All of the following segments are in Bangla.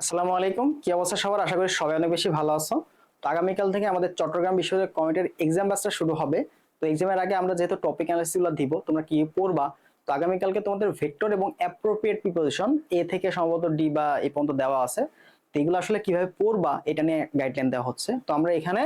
আসসালামু আলাইকুম, কি অবস্থা সবার? আশা করি সবাই অনেক বেশি ভালো আছো। তো আগামীকাল থেকে আমাদের চট্টগ্রাম বিশ্ববিদ্যালয় কমিটির এক্সাম ব্যাচটা শুরু হবে। তো এক্সামের আগে আমরা যেহেতু টপিক অ্যানালিসিস গুলো দিব, তোমরা কি পড়বা? তো আগামীকালকে তোমাদের ভেক্টর এবং অ্যাপ্রোপ্রিয়েট প্রিপোজিশন এ থেকে সম্ভবত ডি বা এই পর্যন্ত দেওয়া আছে। তো এগুলো আসলে কিভাবে পড়বা এটা নিয়ে গাইডলাইন দেওয়া হচ্ছে। তো আমরা এখানে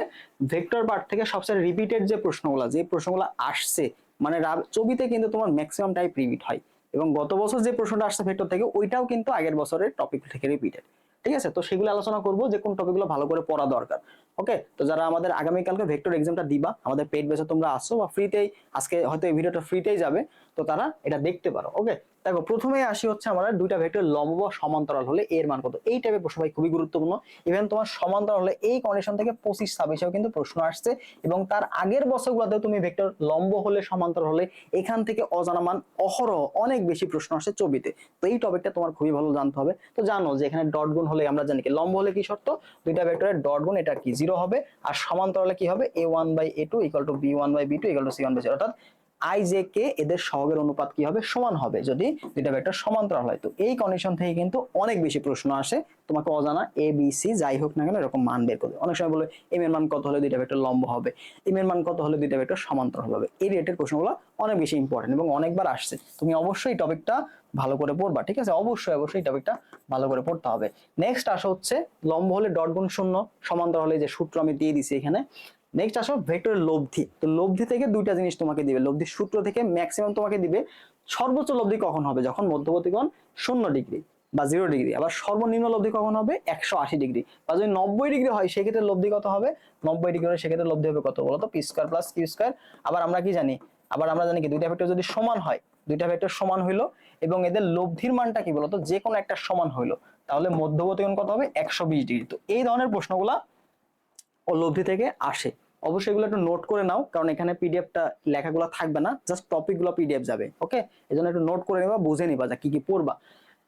ভেক্টর পার্ট থেকে সবচেয়ে রিপিটেড যে প্রশ্নগুলো আসছে, মানে ছবিতে কিন্তু তোমার ম্যাক্সিমাম টাইপ রিপিট হয়, এবং গত বছর যে প্রশ্নটা আসছে ভেক্টর থেকে ওইটাও কিন্তু আগের বছরের টপিক থেকে রিপিটেড। ঠিক আছে, তো সেগুলো আলোচনা করব যে কোন টপিকগুলো ভালো করে পড়া দরকার। ওকে, তো যারা আমাদের আগামীকালকে ভেক্টর এক্সামটা দিবা, আমাদের পেইড ব্যাচে তোমরা আসছো বা ফ্রিতেই, আজকে হয়তো এই ভিডিওটা ফ্রিতেই যাবে, তো তারা এটা দেখতে পারো। ওকে, দেখো প্রথমেই আসি হচ্ছে আমরা দুইটা ভেক্টর লম্ব বা সমান্তরাল হলে এর মান কত, এই টাইপের প্রশ্ন ভাই খুবই গুরুত্বপূর্ণ। ইভেন তোমার সমান্তরাল হলে এই কন্ডিশন থেকে 25-26 কিন্তু প্রশ্ন আসছে, এবং তার আগের বছরগুলোতেও তুমি ভেক্টর লম্ব হলে সমান্তরাল হলে এখান থেকে অজানা মান অহরহ অনেক বেশি প্রশ্ন আসছে ছবিতে। তো এই টপিকটা তোমার খুবই ভালো জানতে হবে। তো জানো যে এখানে ডট গুণ হলে আমরা জানি কি লম্ব হলে কি শর্ত, দুইটা ভেক্টরের ডট গুণ এটা কি 0 হবে, আর সমান্তরালে কি হবে a1/a2 = b1/b2 = c1/c, অর্থাৎ আই জে কে এদের সহগের অনুপাত কি হবে, সমান হবে যদি দুইটা ভেক্টর সমান্তরাল হয়। তো এই কন্ডিশন থেকে কিন্তু অনেক বেশি প্রশ্ন আসে, তোমাকে অজানা এ বি সি যাই হোক না কেন এরকম মান বের করবে। অনেক সময় বলে এম এর মান কত হলে দুইটা ভেক্টর লম্ব হবে, এম এর মান কত হলে দুইটা ভেক্টর সমান্তরাল হবে। এই রিলেটেড প্রশ্নগুলো অনেক বেশি ইম্পর্টেন্ট এবং অনেকবার আসছে। তুমি অবশ্যই টপিকটা ভালো করে পড়বা, ঠিক আছে? অবশ্যই টপিকটা ভালো করে পড়তে হবে। নেক্সট আসা হচ্ছে লম্ব হলে ডট গুণ শূন্য, সমান্তরাল হলে যে সূত্র আমি দিয়ে দিছি এখানে। নেক্সট আসো ভেক্টরের লব্ধি। তো লব্ধি থেকে দুইটা জিনিস তোমাকে দিবে, লব্ধির সূত্র থেকে ম্যাক্সিমাম তোমাকে দিবে সর্বোচ্চ লব্ধি কখন হবে, যখন মধ্যবর্তী কোণ 0 ডিগ্রি বা 0 ডিগ্রি। আবার সর্বনিম্ন লব্ধি কখন হবে, 180 ডিগ্রি। বা যদি 90 ডিগ্রি হয় সেক্ষেত্রে লব্ধি কত হবে, 90 ডিগ্রি হলে সেক্ষেত্রে লব্ধি হবে কত বলতো, P square plus Q square. আবার আমরা কি জানি, কি দুইটা ভেক্টর যদি সমান হয়, দুইটা ভেক্টর সমান হইলো এবং এদের লব্ধির মানটা কি বলতো, যে কোনো একটা সমান হইলো, তাহলে মধ্যবর্তী কোণ কত হবে, 120 ডিগ্রি। তো এই ধরনের প্রশ্নগুলা ও লব্ধি থেকে আসে। অবশ্যই এগুলো একটু নোট করে নাও, কারণ এখানে পিডিএফটা লেখাগুলো থাকবে না, জাস্ট টপিকগুলো পিডিএফ যাবে। ওকে, এজন্য একটু নোট করে নিবা, বুঝে নিবা যে কি কি পড়বা।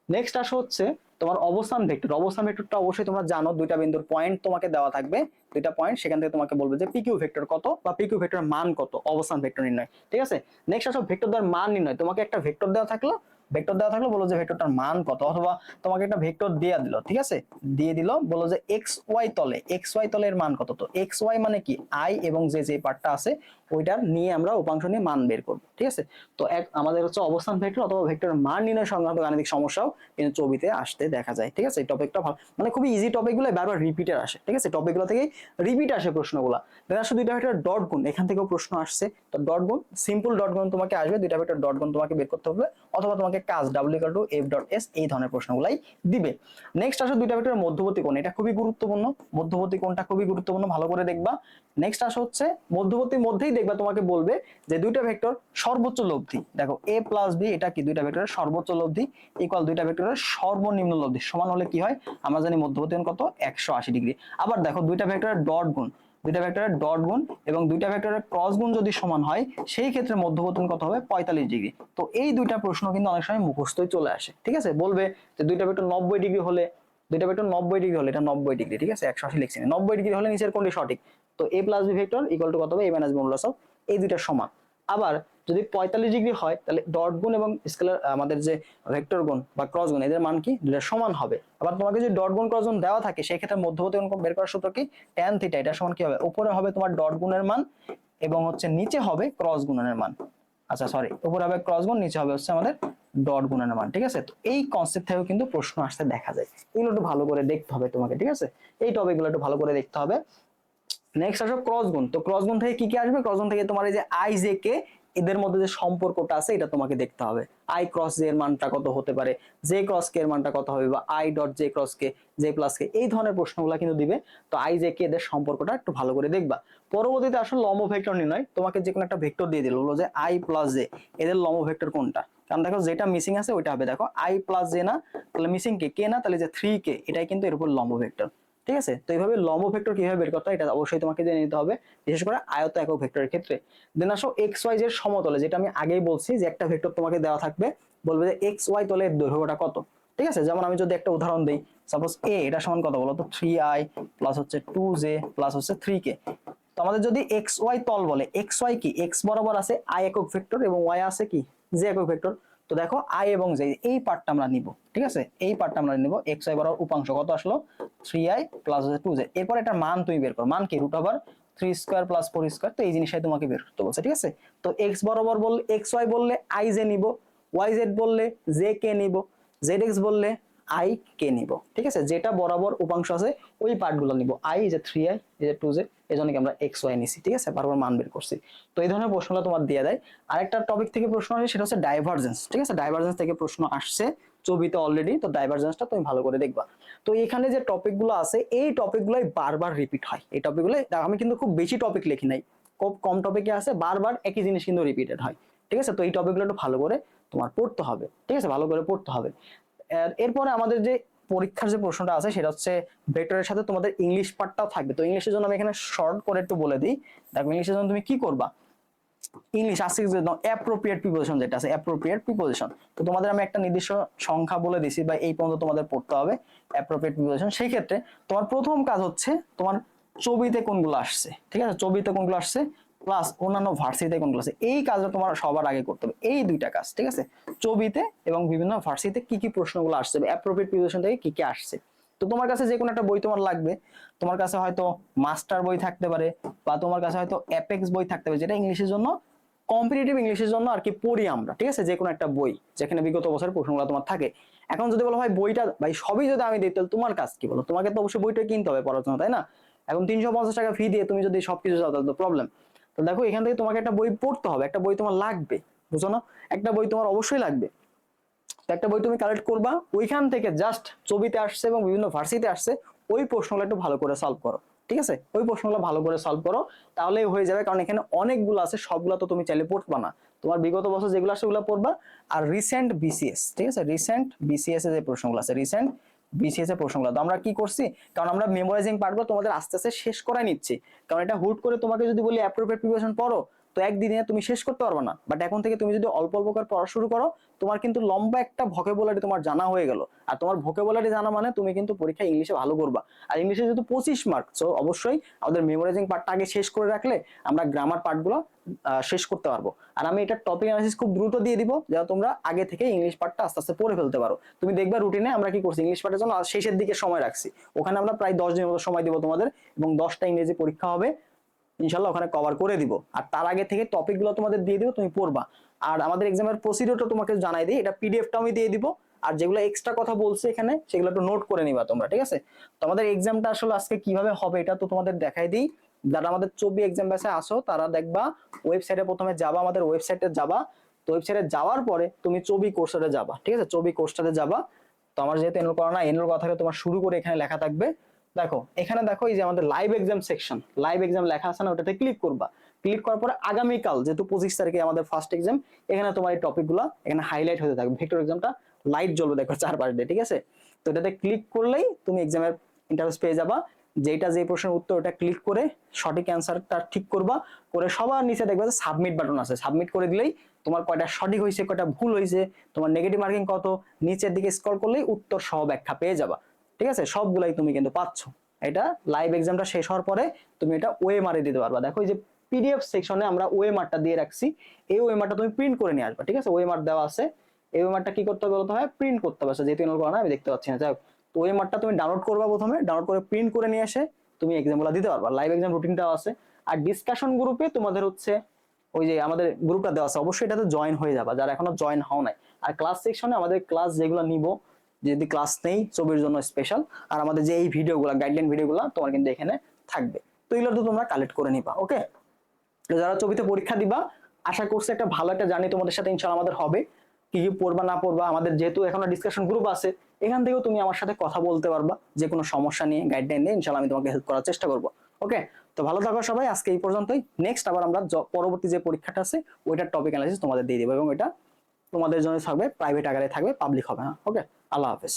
নেক্সট আসো হচ্ছে তোমার অবস্থান ভেক্টর। অবস্থান ভেক্টরটা অবশ্যই তোমরা জানো, দুইটা বিন্দুর পয়েন্ট তোমাকে দেওয়া থাকবে, দুইটা পয়েন্ট, সেখান থেকে তোমাকে বলবে যে পিকিউ ভেক্টর কত বা পিকিউ ভেক্টর মান কত, অবস্থান ভেক্টর নির্ণয়। ঠিক আছে, নেক্সট আসো ভেক্টর দ্বারা মান নির্ণয়। তোমাকে একটা ভেক্টর দেওয়া থাকলো বলো যে ভেক্টরটার মান কত, অথবা তোমাকে একটা ভেক্টর দেয়া দিল, ঠিক আছে, দিয়ে দিল বলো যে এক্স ওয়াই তলের মান কত। তো এক্স ওয়াই মানে কি, আই এবং যে পার্টটা আছে ওইটার নিয়ে আমরা উপাংশ নিয়ে মান বের করব। ঠিক আছে, তো আমাদের হচ্ছে অবস্থান ভেক্টর অথবা ভেক্টর মান নির্ণয় সংক্রান্ত গাণিতিক সমস্যাও কিন্তু ছবিতে আসতে দেখা যায়। ঠিক আছে, এই টপিকটা ভালো, মানে খুবই ইজি টপিকগুলো বারবার রিপিটের আসে। ঠিক আছে, টপিকগুলো থেকেই রিপিট আসে প্রশ্নগুলো। দেন আসলে দুইটা ভেক্টর ডট গুণ, এখান থেকেও প্রশ্ন আসছে। তো ডট গুণ, সিম্পল ডট গুণ তোমাকে আসবে, দুইটা ভেক্টর ডট গুণ তোমাকে বের করতে হবে, অথবা তোমাকে কাজ W = F.S এই ধরনের প্রশ্নগুলাই দিবে। নেক্সট আসো দুইটা ভেক্টরের মধ্যবর্তী কোণ, এটা খুবই গুরুত্বপূর্ণ, মধ্যবর্তী কোণটা খুবই গুরুত্বপূর্ণ, ভালো করে দেখবা। নেক্সট আসো হচ্ছে মধ্যবর্তীর মধ্যেই দেখবা তোমাকে বলবে যে দুইটা ভেক্টর সর্বোচ্চ লব্ধি। দেখো a প্লাস বি এটা কি, দুইটা ভেক্টরের সর্বোচ্চ লব্ধি ইকুয়াল দুইটা ভেক্টরের সর্বনিম্ন লব্ধি সমান হলে কি হয়, আমরা জানি মধ্যবর্তী কোণ কত, 180 ডিগ্রি। আবার দেখো দুইটা ভেক্টরের ডট গুণ, এবং দুইটা ভেক্টরের ক্রস গুণ যদি সমান হয় সেই ক্ষেত্রে মধ্যবর্তী কোণ কত হবে, 45 ডিগ্রি। তো এই দুইটা প্রশ্ন কিন্তু অনেক সময় মুখস্থই চলে আসে। ঠিক আছে, বলবে যে দুইটা ভেক্টর 90 ডিগ্রি হলে, এটা 90 ডিগ্রি, ঠিক আছে, 180 লিখছি না, 90 ডিগ্রি হলে নিচের কোণটি সঠিক। তো a plus B vector equal to কত হবে, a minus B modulus of এই দুইটা সমান। আবার যদি 45 ডিগ্রি হয় তাহলে ডট গুণ এবং স্কেলার আমাদের যে ভেক্টর গুণ বা ক্রস গুণ এদের মান কি, দুটো সমান হবে। আবার তোমাকে যদি ডট গুণ ক্রস গুণ দেওয়া থাকে সেই ক্ষেত্রে মধ্যবর্তী কোণ বের করার সূত্র কি, tan থিটা, এটা সমান কি হবে, উপরে হবে তোমার ডট গুণের মান এবং হচ্ছে নিচে হবে ক্রস গুণনের মান। আচ্ছা সরি, উপরে হবে ক্রস গুণ, নিচে হবে হচ্ছে আমাদের ডট গুণনের মান। ঠিক আছে, তো এই কনসেপ্ট থেকেও কিন্তু প্রশ্ন আসতে দেখা যায়, এগুলো একটু ভালো করে দেখতে হবে তোমাকে। ঠিক আছে, এই টপিকগুলো একটু ভালো করে দেখতে হবে। নেক্সট আসো ক্রস গুণ। তো ক্রস গুণ থেকে কি কি আসবে, ক্রস গুণ থেকে তোমার এই যে আই জে কে এদের মধ্যে যে সম্পর্কটা আছে এটা তোমাকে দেখতে হবে। আই ক্রস জে এর মানটা কত হতে পারে, জে ক্রস কে এর মানটা কত হবে, বা I dot J cross K, J plus K, এই ধরনের প্রশ্নগুলো কিন্তু দিবে। তো আই জে কে এদের সম্পর্কটা একটু ভালো করে দেখবা। পরবর্তীতে আসলে লম্ব ভেক্টর নির্ণয়, তোমাকে যে কোনো একটা ভেক্টর দিয়ে দিল, বললো যে আই প্লাস জে এদের লম্ব ভেক্টর কোনটা, কারণ দেখো যেটা মিসিং আছে ওইটা হবে, দেখো আই প্লাস জে না, তাহলে মিসিং কে, কে না, তাহলে যে 3 কে, এটাই কিন্তু এর উপর লম্ব ভেক্টর। ঠিক আছে, তো এইভাবে লম্ব ভেক্টর কিভাবে বের করতে হয় এটা অবশ্যই তোমাকে জেনে নিতে হবে, বিশেষ করে আয়ত একক ভেক্টরের ক্ষেত্রে। দেন আসো এক্স ওয়াই এর সমতলে, যেটা আমি আগেই বলছি যে একটা ভেক্টর তোমাকে দেওয়া থাকবে, বলবে যে এক্স ওয়াই তলের দৈর্ঘ্যটা কত। ঠিক আছে, যেমন আমি যদি একটা উদাহরণ দিই, সাপোজ এ এটা সমান কত বলো তো, 3i প্লাস হচ্ছে 2j প্লাস হচ্ছে 3k। তো আমাদের যদি এক্স ওয়াই তল বলে, এক্স ওয়াই কি, এক্স বরাবর আছে আই একক ভেক্টর এবং ওয়াই আছে কি, জে একক ভেক্টর। তো দেখো আই এবং জে এই পার্টটা আমরা নিব, ঠিক আছে, এই পার্টটা আমরা নিব। এক্স ওয়াই বরাবর উপাংশ কত আসলো 3i প্লাস 2z। এরপর এটার মান তুমি বের করো, মান কি root over 3 square plus 4 square. তো এই জিনিসটাই তোমাকে বের করতে বলছে, ঠিক আছে। তো এক্স বরাবর বললে এক্স ওয়াই বললে আই জে নিব, ওয়াই জেড বললে জে কে নিব, জেড এক্স বললে আই কে নিব, ঠিক আছে। যেটা বরাবর উপাংশ আছে ওই পার্টগুলো নিব। আই যে 3i এই যে 2z, এই জন্য কি আমরা এক্স ওয়াই নিছি, ঠিক আছে, বারবার মান বের করছি। তো এই ধরনের প্রশ্নগুলো তোমার দিয়ে দেয়। আরেকটা টপিক থেকে প্রশ্ন আসে সেটা হচ্ছে ডাইভারজেন্স, ঠিক আছে। ডাইভারজেন্স থেকে প্রশ্ন আসছে ছবিতে অলরেডি, তো ডাইভারজেন্সটা তুমি ভালো করে দেখবা। তো এখানে যে টপিকগুলো আছে এই টপিকগুলোই বারবার রিপিট হয়। এই টপিকগুলো আমি কিন্তু খুব বেশি টপিক লিখি নাই, খুব কম টপিকে আছে, বারবার একই জিনিস কিন্তু রিপিটেড হয়, ঠিক আছে। তো এই টপিকগুলো একটু ভালো করে তোমার পড়তে হবে, ঠিক আছে, ভালো করে পড়তে হবে। এরপরে আমাদের যে পরীক্ষার যে প্রশ্নটা আছে সেটা হচ্ছে ভেক্টরের সাথে তোমাদের ইংলিশ পার্টটাও থাকবে। তো ইংলিশের জন্য আমি এখানে শর্ট করে একটু বলে দিই। দেখো ইংলিশের জন্য তুমি কি করবা, ইংলিশ আসছে অ্যাপ্রোপ্রিয়েট প্রিপোজিশন যেটা আছে, অ্যাপ্রোপ্রিয়েট প্রিপোজিশন। তো তোমাদের আমি একটা নির্দিষ্ট সংখ্যা বলে দিছি বা এই পর্যন্ত তোমাদের পড়তে হবে অ্যাপ্রোপ্রিয়েট প্রিপোজিশন। সেই ক্ষেত্রে তোমার প্রথম কাজ হচ্ছে তোমার ছবিতে কোনগুলো আসছে, ঠিক আছে, ছবিতে কোনগুলো আসছে প্লাস অন্যান্য ভার্সিতে কোনগুলো আছে, এই কাজটা তোমার সবার আগে করতে হবে। এই দুইটা কাজ, ঠিক আছে, ছবিতে এবং বিভিন্ন ভার্সিতে কি কি প্রশ্নগুলো আসছে, অ্যাপ্রোপ্রিয়েট প্রিপোজিশন থেকে কি কি আসছে। তো তোমার কাছে যে কোনো একটা বই তোমার লাগবে, তোমার কাছে হয়তো মাস্টার বই থাকতে পারে বা তোমার কাছে হয়তো অ্যাপেক্স বই থাকতে পারে, যেটা ইংলিশের জন্য কম্পিটিটিভ ইংলিশের জন্য আর কি পড়ি আমরা, ঠিক আছে, যে কোনো একটা বই যেখানে বিগত বছরের প্রশ্নগুলো তোমার থাকে। এখন যদি বলো ভাই বইটা ভাই সবই যদি আমি দিই তাহলে তোমার কাজ কি, বলো, তোমাকে তো অবশ্যই বইটা কিনতে হবে পড়ার জন্য, তাই না? এখন 350 টাকা ফি দিয়ে তুমি যদি সবকিছু চাও তাহলে তো প্রবলেম। তো দেখো এখান থেকে তোমাকে একটা বই পড়তে হবে, একটা বই তোমার লাগবে, বুঝো না, একটা বই তোমার অবশ্যই লাগবে। তো একটা বই তুমি কালেক্ট করবা, ওইখান থেকে জাস্ট ছবিতে আসছে এবং বিভিন্ন ভার্সিতে আসছে ওই প্রশ্নগুলো একটু ভালো করে সলভ করো, ঠিক আছে, ওই প্রশ্নগুলো ভালো করে সলভ করো, তাহলেই হয়ে যাবে। কারণ এখানে অনেকগুলো আছে, সবগুলো তো তুমি চাইলে পড়বা না, তোমার বিগত বছর যেগুলো আছে সেগুলো পড়বা। আর রিসেন্ট বিসিএস, ঠিক আছে, রিসেন্ট বিসিএস এর যে প্রশ্নগুলো আছে, রিসেন্ট বিসিএস এর প্রশ্নগুলো তো আমরা কি করছি, কারণ আমরা মেমোরাইজিং পার্টগুলো তোমাদের আস্তে আস্তে শেষ করাই নিচ্ছি। কারণ এটা হুট করে তোমাকে যদি বলি অ্যাপ্রোপ্রিয়েট প্রিপারেশন পড়ো তো একদিনে তুমি শেষ করতে পারবে না। বাট এখন থেকে তুমি যদি অল্প অল্প করে পড়া শুরু করো, তোমার কিন্তু লম্বা একটা ভোকাবুলারি তোমার জানা হয়ে গেল। আর তোমার ভোকাবুলারি জানা মানে তুমি কিন্তু পরীক্ষায় ইংলিশে ভালো করবা। আর ইংলিশে যেহেতু 25 মার্ক, সো অবশ্যই আমাদের মেমোরাইজিং পার্টটা আগে শেষ করে রাখলে আমরা গ্রামার পার্টগুলো শেষ করতে পারবো। আর আমি এটা টপিক অ্যানালিসিস খুব দ্রুত দিয়ে দিব, যাতে তোমরা আগে থেকে ইংলিশ পার্টটা আস্তে আস্তে পড়ে ফেলতে পারো। তুমি দেখবে রুটিনে আমরা কি করছি, ইংলিশ পার্টের জন্য শেষের দিকে সময় রাখছি, ওখানে আমরা প্রায় 10 দিনের মতো সময় দিব তোমাদের, এবং 10টা ইংরেজি পরীক্ষা হবে ইনশাল্লাহ, ওখানে কভার করে দিব। আর তার আগে থেকে টপিকগুলো তোমাদের দিয়ে দিব, তুমি পড়বা। আর আমাদের এক্সামের প্রসিডিওরটা তোমাকে জানাই দিই, এটা পিডিএফটা আমি দিয়ে দিব। আর যেগুলো এক্সট্রা কথা বলছে এখানে সেগুলো একটু নোট করে নিবা তোমরা, ঠিক আছে। তো আমাদের এক্সামটা আসলে আজকে কিভাবে হবে এটা তো তোমাদের দেখাই দিই। যারা আমাদের 24 এক্সাম ব্যাচে আসো তারা দেখবা ওয়েবসাইটে প্রথমে যাবা, আমাদের ওয়েবসাইটে যাবা। তো ওয়েবসাইটে যাওয়ার পরে তুমি 24 কোর্সটাতে যাবা, ঠিক আছে, 24 কোর্সটাতে যাবা। তো আমার যেহেতু এনরোল করা না, এনরোল কথা তোমার শুরু করে এখানে লেখা থাকবে। দেখো এখানে দেখো এই যে আমাদের live exam section, live exam লেখা আছে না, ওটাতে ক্লিক করবা। ক্লিক করার পরে আগামীকাল যেহেতু 25 তারিখে আমাদের ফার্স্ট এক্সাম, এখানে তোমার এই টপিকগুলো এখানে হাইলাইট হতে থাকবে। ভেক্টর এক্সামটা লাইট জ্বলবে দেখো 4-5 দিয়ে, ঠিক আছে। তো এটাতে ক্লিক করলেই তুমি এক্সামের ইন্টারফেস পেয়ে যাবা। যেটা যে প্রশ্নের উত্তর ওটা ক্লিক করে সঠিক অ্যান্সারটা ঠিক করবা, করে সবার নিচে দেখবে যে সাবমিট বাটন আছে, সাবমিট করে দিলেই তোমার কয়টা সঠিক হয়েছে কয়টা ভুল হয়েছে, তোমার নেগেটিভ মার্কিং কত, নিচের দিকে স্ক্রল করলেই উত্তর সহ ব্যাখ্যা পেয়ে যাবা, ঠিক আছে। সবগুলাই তুমি কিন্তু পাচ্ছ। এটা লাইভ এক্সামটা শেষ হওয়ার পরে তুমি এটা ওএমআরে দিতে পারবা। দেখো এই যে পিডিএফ সেকশনে আমরা ওএমআরটা দিয়ে রাখছি, এই ওএমআরটা তুমি প্রিন্ট করে নিয়ে আসবা, ঠিক আছে, ওএমআর দেওয়া আছে। এই ওএমআরটা কি করতে হবে বলতে হয়, প্রিন্ট করতে হবে, যেহেতু এনরোল করা না আমি দেখতে পাচ্ছি না, যাই হোক। তো ওএমআরটা তুমি ডাউনলোড করবা, প্রথমে ডাউনলোড করে প্রিন্ট করে নিয়ে এসে তুমি এক্সামগুলো দিতে পারবা। লাইভ এক্সাম রুটিনটাও আছে। আর ডিসকাশন গ্রুপে তোমাদের হচ্ছে ওই যে আমাদের গ্রুপটা দেওয়া আছে, অবশ্যই এটাতে জয়েন হয়ে যাবা যারা এখনো জয়েন হও নাই। আর ক্লাস সেকশনে আমাদের ক্লাস যেগুলো নিব, যদি ক্লাস নেই ছবির জন্য স্পেশাল, আর আমাদের যে এই ভিডিওগুলো গাইডলাইন ভিডিওগুলো তোমার কিন্তু এখানে থাকবে। তো এগুলো তো তোমরা কালেক্ট করে নিবা, ওকে। যারা ছবিতে পরীক্ষা দিবা আশা করছি একটা ভালো একটা জার্নি তোমাদের সাথে ইনশাআল্লাহ আমাদের হবে। কি কি পড়বা না পড়বা, আমাদের যেহেতু এখনো ডিসকাশন গ্রুপ আছে, এখান থেকেও তুমি আমার সাথে কথা বলতে পারবা, যে কোনো সমস্যা নিয়ে গাইডলাইন নিয়ে ইনশাআল্লাহ আমি তোমাকে হেল্প করার চেষ্টা করব, ওকে। তো ভালো থাকো সবাই, আজকে এই পর্যন্তই। নেক্সট আবার আমরা পরবর্তী যে পরীক্ষাটা আছে ওইটার টপিক অ্যানালাইসিস তোমাদের দিয়ে দেবো, এবং এটা তোমাদের জন্য থাকবে প্রাইভেট আকারে থাকবে, পাবলিক হবে না, ওকে। আল্লাহ হাফেজ।